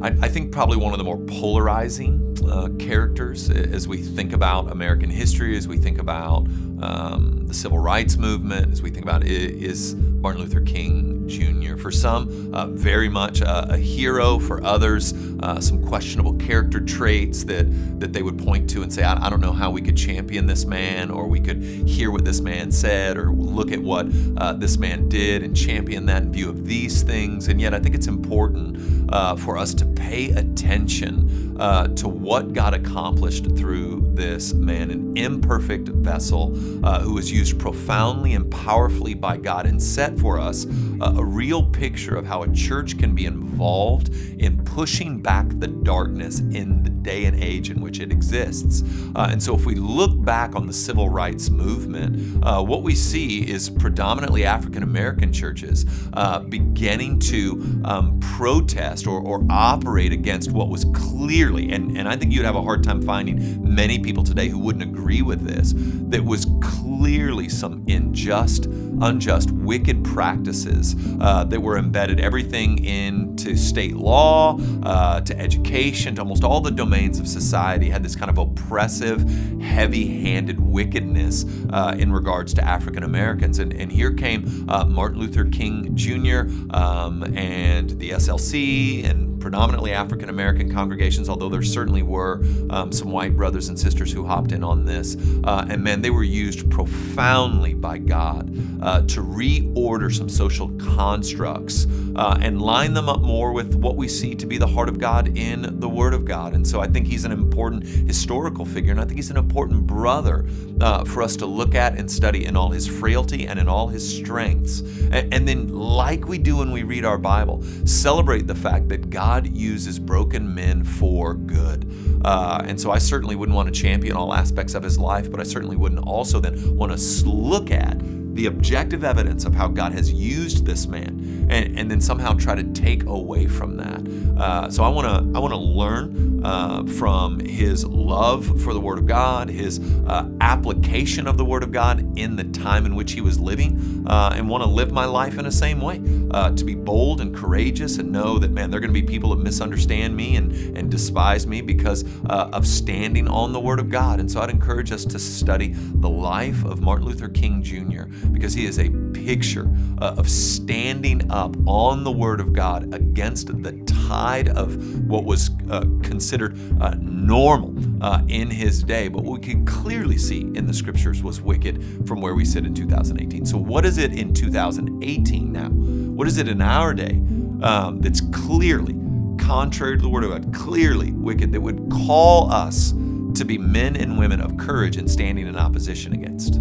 I think probably one of the more polarizing characters as we think about American history, as we think about the civil rights movement, as we think about is Martin Luther King Jr. For some, very much a hero. For others, some questionable character traits that they would point to and say, I don't know how we could champion this man, or we could hear what this man said, or look at what this man did and champion that in view of these things. And yet I think it's important for us to pay attention to what God accomplished through this man, an imperfect vessel who was used profoundly and powerfully by God and set for us a real picture of how a church can be involved in pushing back the darkness in the day and age in which it exists. And so if we look back on the civil rights movement, what we see is predominantly African American churches beginning to protest or operate against what was clearly, and I think you'd have a hard time finding many people today who wouldn't agree with this, that was clearly some unjust, wicked practices that were embedded everything into state law, to education, to almost all the domains of society, had this kind of oppressive, heavy-handed wickedness in regards to African Americans. And here came Martin Luther King Jr. And the SLC and predominantly African American congregations, although there certainly were some white brothers and sisters who hopped in on this. And man, they were used profoundly by God to reorder some social constructs and line them up more with what we see to be the heart of God in the Word of God. And so I think he's an important historical figure, and I think he's an important brother for us to look at and study in all his frailty and in all his strengths. And then, like we do when we read our Bible, celebrate the fact that God uses broken men for good. And so I certainly wouldn't want to champion all aspects of his life, but I certainly wouldn't also then want to look at the objective evidence of how God has used this man and then somehow try to take away from that. So I want to learn from his love for the Word of God, his application of the Word of God in the time in which he was living, and want to live my life in the same way, to be bold and courageous and know that, man, there are going to be people that misunderstand me and despise me because of standing on the Word of God. And so I'd encourage us to study the life of Martin Luther King Jr. because he is a picture of standing up on the Word of God against the tide of what was considered normal in his day, but what we can clearly see in the Scriptures was wicked from where we sit in 2018. So what is it in 2018 now? What is it in our day that's clearly contrary to the Word of God, clearly wicked, that would call us to be men and women of courage and standing in opposition against?